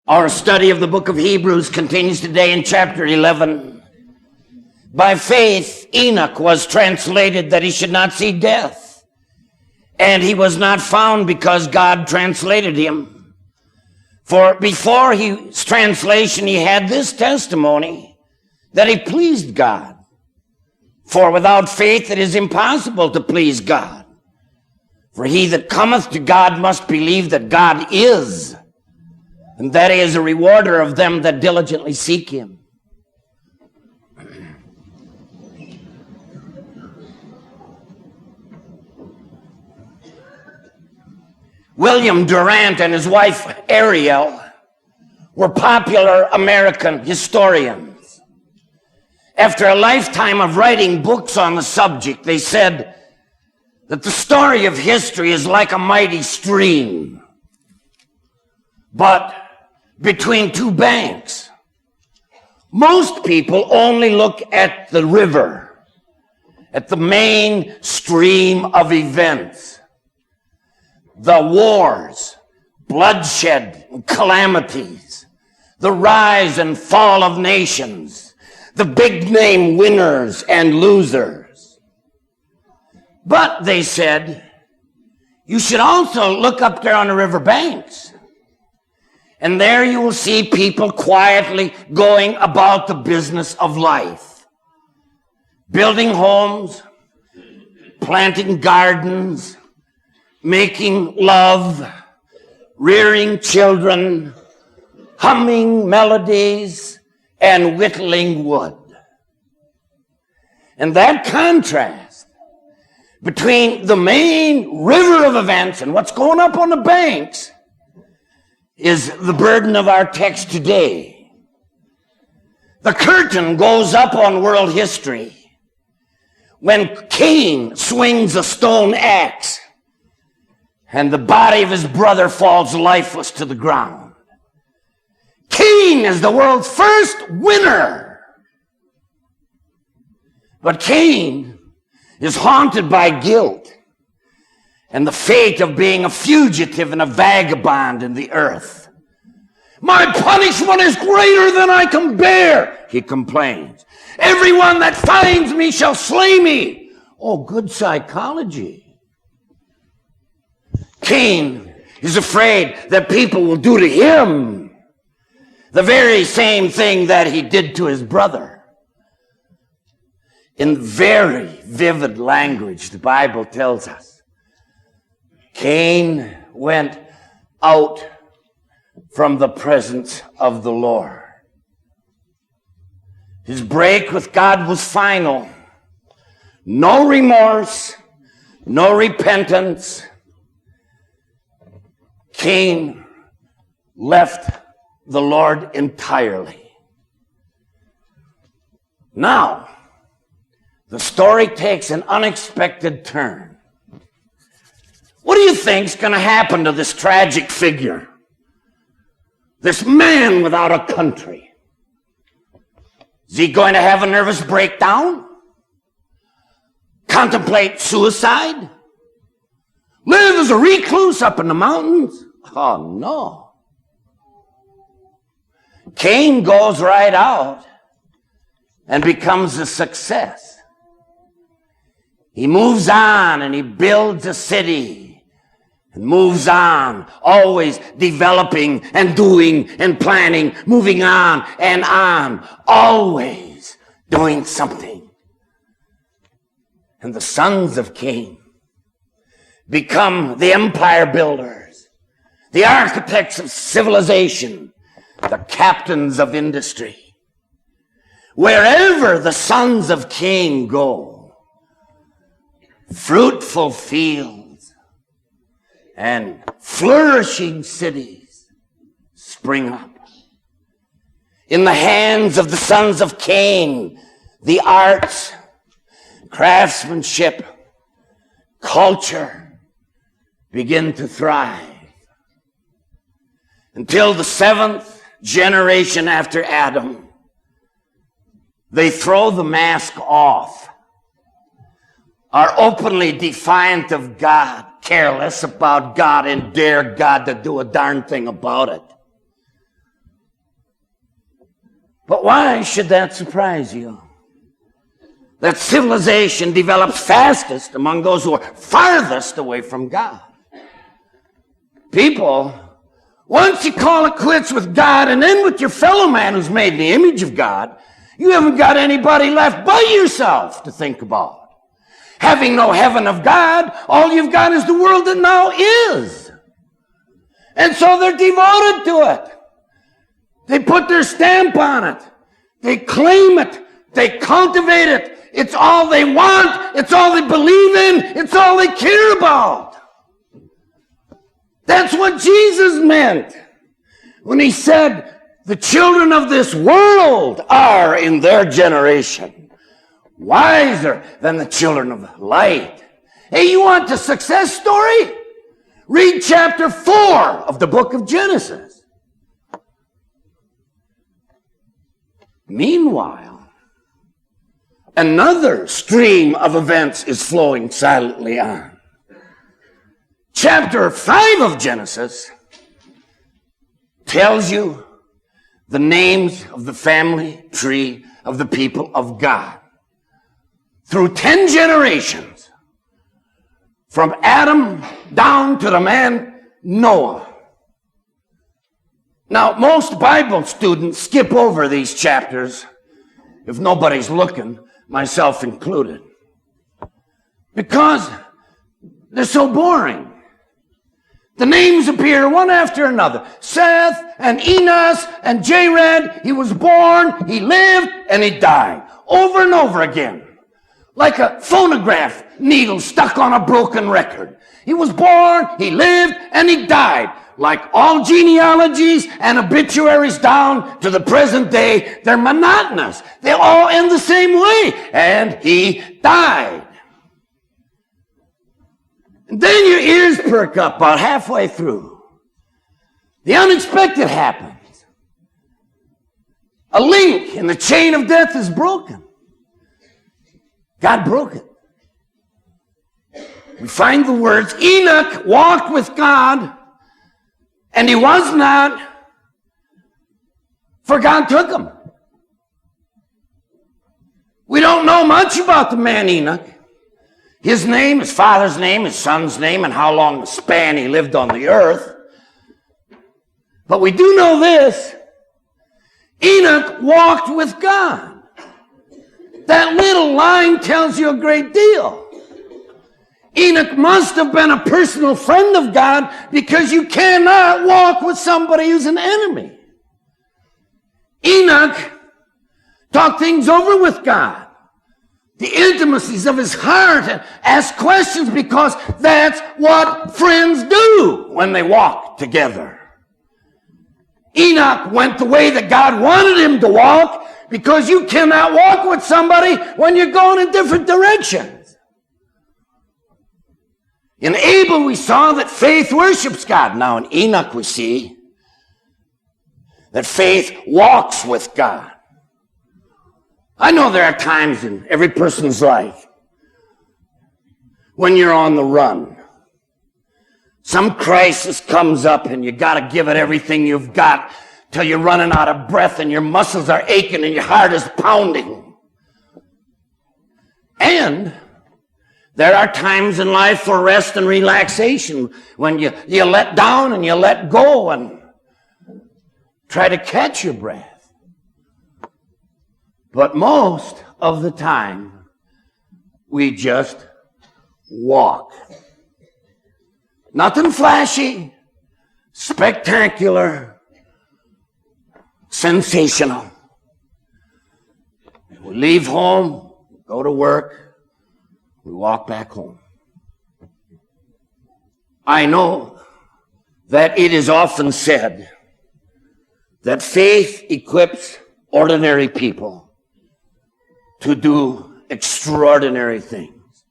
Our study of the book of Hebrews continues today in chapter 11. By faith, Enoch was translated that he should not see death, and he was not found because God translated him. For before his translation, he had this testimony, that he pleased God. For without faith it is impossible to please God. For he that cometh to God must believe that God is, and that he is a rewarder of them that diligently seek him. William Durant and his wife Ariel were popular American historians. After a lifetime of writing books on the subject, they said that the story of history is like a mighty stream, but between two banks. Most people only look at the river, at the main stream of events. The wars, bloodshed, and calamities, the rise and fall of nations, the big name winners and losers. But, they said, you should also look up there on the river banks. And there you will see people quietly going about the business of life. Building homes, planting gardens, making love, rearing children, humming melodies, and whittling wood. And that contrast between the main river of events and what's going up on the banks is the burden of our text today. The curtain goes up on world history when Cain swings a stone axe and the body of his brother falls lifeless to the ground. Cain is the world's first winner. But Cain is haunted by guilt and the fate of being a fugitive and a vagabond in the earth. My punishment is greater than I can bear, he complains. Everyone that finds me shall slay me. Oh, good psychology. Cain is afraid that people will do to him the very same thing that he did to his brother. In very vivid language, the Bible tells us, Cain went out from the presence of the Lord. His break with God was final. No remorse, no repentance. Cain left the Lord entirely. Now, the story takes an unexpected turn. What do you think's going to happen to this tragic figure? This man without a country? Is he going to have a nervous breakdown? Contemplate suicide? Live as a recluse up in the mountains? Oh, no. Cain goes right out and becomes a success. He moves on and he builds a city and moves on, always developing and doing and planning, moving on, always doing something. And the sons of Cain become the empire builders, the architects of civilization, the captains of industry. Wherever the sons of Cain go, fruitful fields and flourishing cities spring up. In the hands of the sons of Cain, the arts, craftsmanship, culture begin to thrive. Until the seventh generation after Adam, they throw the mask off, are openly defiant of God, careless about God, and dare God to do a darn thing about it. But why should that surprise you? That civilization develops fastest among those who are farthest away from God. People, once you call it quits with God and then with your fellow man who's made in the image of God, you haven't got anybody left but yourself to think about. Having no heaven of God, all you've got is the world that now is. And so they're devoted to it. They put their stamp on it. They claim it. They cultivate it. It's all they want. It's all they believe in. It's all they care about. That's what Jesus meant when he said, the children of this world are in their generation wiser than the children of light. Hey, you want a success story? Read chapter 4 of the book of Genesis. Meanwhile, another stream of events is flowing silently on. Chapter 5 of Genesis tells you the names of the family tree of the people of God. Through 10 generations, from Adam down to the man Noah. Now, most Bible students skip over these chapters if nobody's looking, myself included, because they're so boring. The names appear one after another. Seth and Enos and Jared. He was born, he lived, and he died. Over and over again. Like a phonograph needle stuck on a broken record. He was born, he lived, and he died. Like all genealogies and obituaries down to the present day, they're monotonous. They all end the same way. And he died. And then your ears perk up about halfway through. The unexpected happens. A link in the chain of death is broken. God broke it. We find the words, Enoch walked with God, and he was not, for God took him. We don't know much about the man Enoch. His name, his father's name, his son's name, and how long the span he lived on the earth. But we do know this. Enoch walked with God. That little line tells you a great deal. Enoch must have been a personal friend of God, because you cannot walk with somebody who's an enemy. Enoch talked things over with God. The intimacies of his heart, and asked questions, because that's what friends do when they walk together. Enoch went the way that God wanted him to walk, because you cannot walk with somebody when you're going in different directions. In Abel, we saw that faith worships God. Now in Enoch, we see that faith walks with God. I know there are times in every person's life when you're on the run. Some crisis comes up and you got to give it everything you've got till you're running out of breath and your muscles are aching and your heart is pounding. And there are times in life for rest and relaxation when you let down and you let go and try to catch your breath. But most of the time, we just walk. Nothing flashy, spectacular, sensational. We leave home, go to work, we walk back home. I know that it is often said that faith equips ordinary people to do extraordinary things.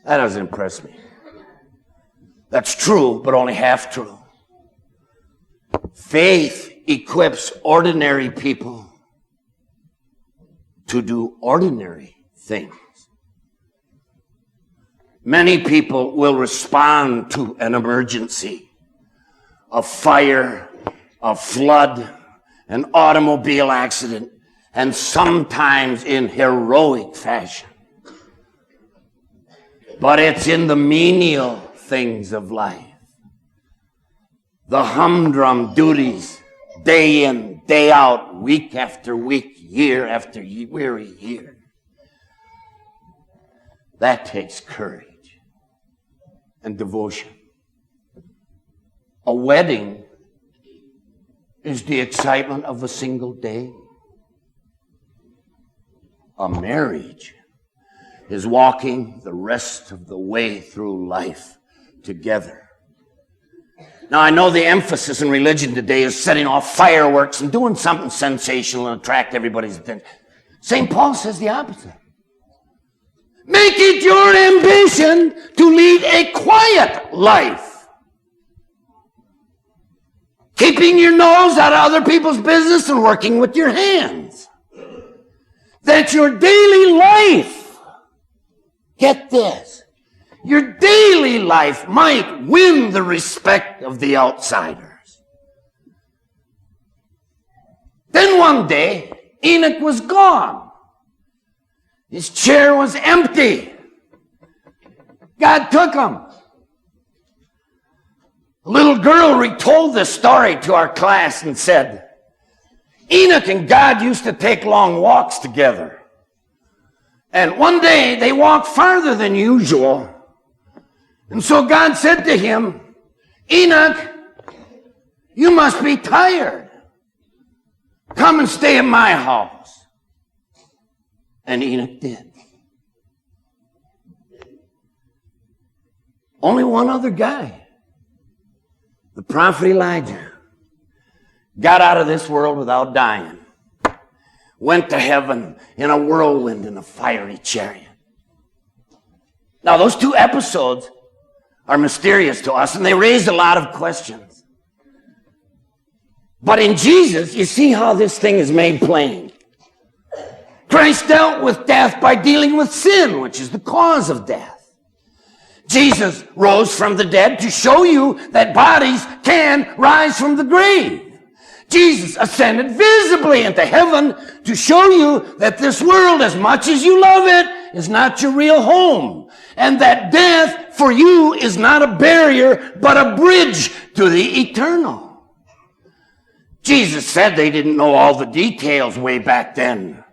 That doesn't impress me. That's true, but only half true. Faith equips ordinary people to do ordinary things. Many people will respond to an emergency, a fire, a flood, an automobile accident, and sometimes in heroic fashion. But it's in the menial things of life, the humdrum duties, day in, day out, week after week, year after weary year. That takes courage and devotion. A wedding is the excitement of a single day. A marriage is walking the rest of the way through life together. Now, I know the emphasis in religion today is setting off fireworks and doing something sensational and attract everybody's attention. St. Paul says the opposite. Make it your ambition to lead a quiet life, keeping your nose out of other people's business and working with your hands. That your daily life, get this, your daily life might win the respect of the outsiders. Then one day, Enoch was gone. His chair was empty. God took him. A little girl retold this story to our class and said, Enoch and God used to take long walks together. And one day they walked farther than usual. And so God said to him, Enoch, you must be tired. Come and stay at my house. And Enoch did. Only one other guy, the prophet Elijah, got out of this world without dying. Went to heaven in a whirlwind in a fiery chariot. Now, those two episodes are mysterious to us, and they raised a lot of questions. But in Jesus, you see how this thing is made plain. Christ dealt with death by dealing with sin, which is the cause of death. Jesus rose from the dead to show you that bodies can rise from the grave. Jesus ascended visibly into heaven to show you that this world, as much as you love it, is not your real home. And that death for you is not a barrier, but a bridge to the eternal. Jesus said they didn't know all the details way back then,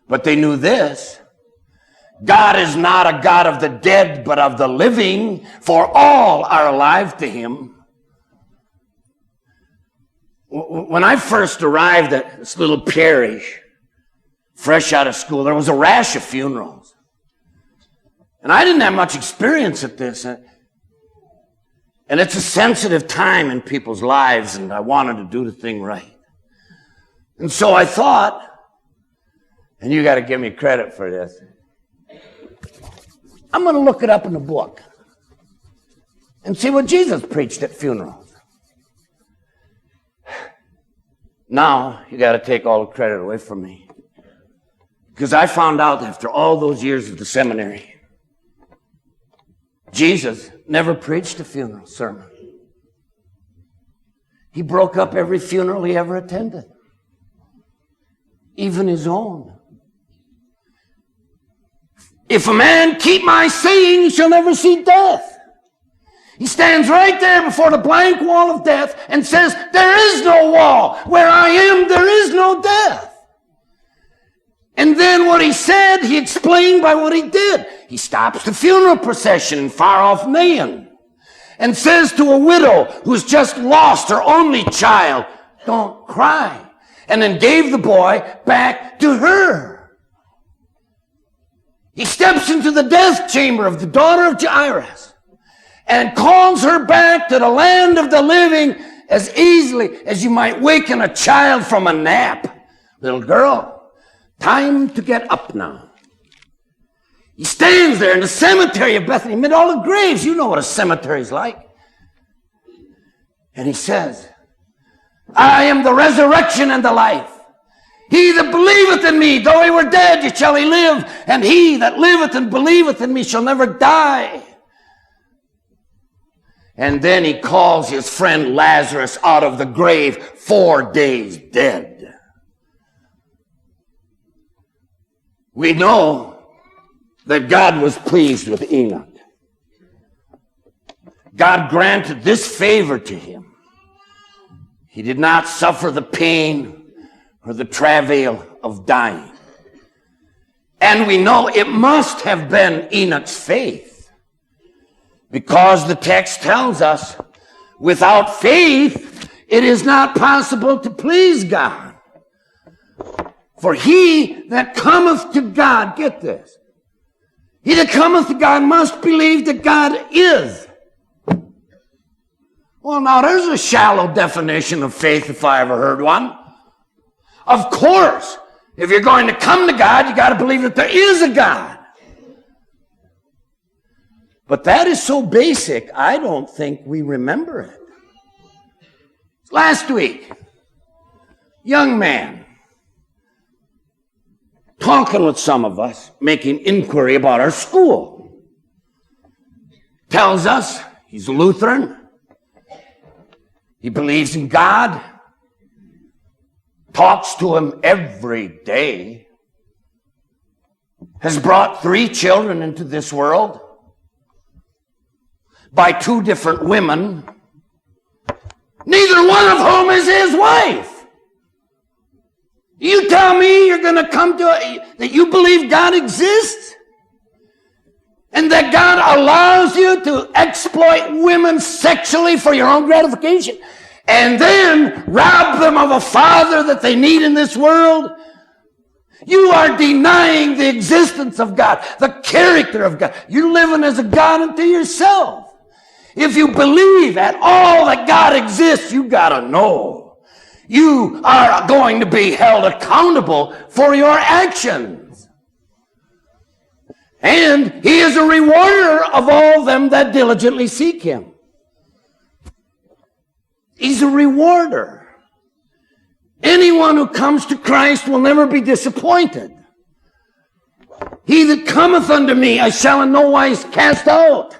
but they knew this. God is not a God of the dead, but of the living, for all are alive to him. When I first arrived at this little parish, fresh out of school, there was a rash of funerals. And I didn't have much experience at this. And it's a sensitive time in people's lives, and I wanted to do the thing right. And so I thought, and you got to give me credit for this, I'm going to look it up in the book and see what Jesus preached at funerals. Now, you got to take all the credit away from me. Because I found out after all those years of the seminary, Jesus never preached a funeral sermon. He broke up every funeral he ever attended, even his own. If a man keep my saying, he shall never see death. He stands right there before the blank wall of death and says, there is no wall. Where I am, there is no death. And then what he said, he explained by what he did. He stops the funeral procession in far-off Maine and says to a widow who's just lost her only child, don't cry. And then gave the boy back to her. He steps into the death chamber of the daughter of Jairus and calls her back to the land of the living as easily as you might waken a child from a nap. Little girl, time to get up now. He stands there in the cemetery of Bethany, amid all the graves. You know what a cemetery's like. And he says, I am the resurrection and the life. He that believeth in me, though he were dead, yet shall he live. And he that liveth and believeth in me shall never die. And then he calls his friend Lazarus out of the grave, 4 days dead. We know that God was pleased with Enoch. God granted this favor to him. He did not suffer the pain or the travail of dying. And we know it must have been Enoch's faith, because the text tells us, without faith, it is not possible to please God. For he that cometh to God, get this, he that cometh to God must believe that God is. Well, now there's a shallow definition of faith if I ever heard one. Of course, if you're going to come to God, you got to believe that there is a God. But that is so basic, I don't think we remember it. Last week, young man, talking with some of us, making inquiry about our school, tells us he's a Lutheran. He believes in God, talks to him every day, has brought 3 children into this world by 2 different women, neither one of whom is his wife. You tell me you're going to come to that you believe God exists and that God allows you to exploit women sexually for your own gratification and then rob them of a father that they need in this world? You are denying the existence of God, the character of God. You're living as a God unto yourself. If you believe at all that God exists, you got to know you are going to be held accountable for your actions. And he is a rewarder of all them that diligently seek him. He's a rewarder. Anyone who comes to Christ will never be disappointed. He that cometh unto me, I shall in no wise cast out.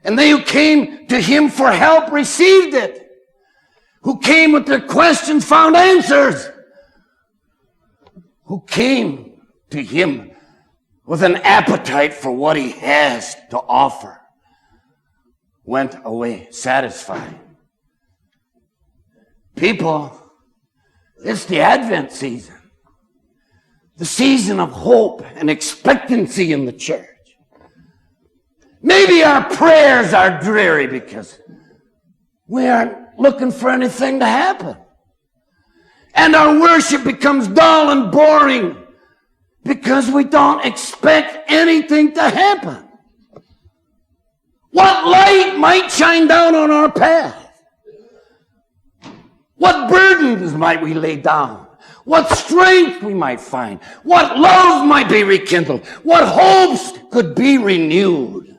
And they who came to him for help received it. Who came with their questions found answers. Who came to him with an appetite for what he has to offer went away satisfied. People, it's the Advent season. The season of hope and expectancy in the church. Maybe our prayers are dreary because we aren't looking for anything to happen. And our worship becomes dull and boring because we don't expect anything to happen. What light might shine down on our path? What burdens might we lay down? What strength we might find? What love might be rekindled? What hopes could be renewed?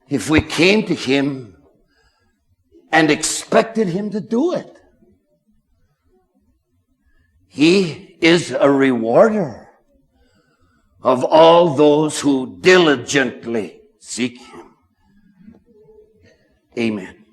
If we came to him and expected him to do it. He is a rewarder of all those who diligently seek him. Amen.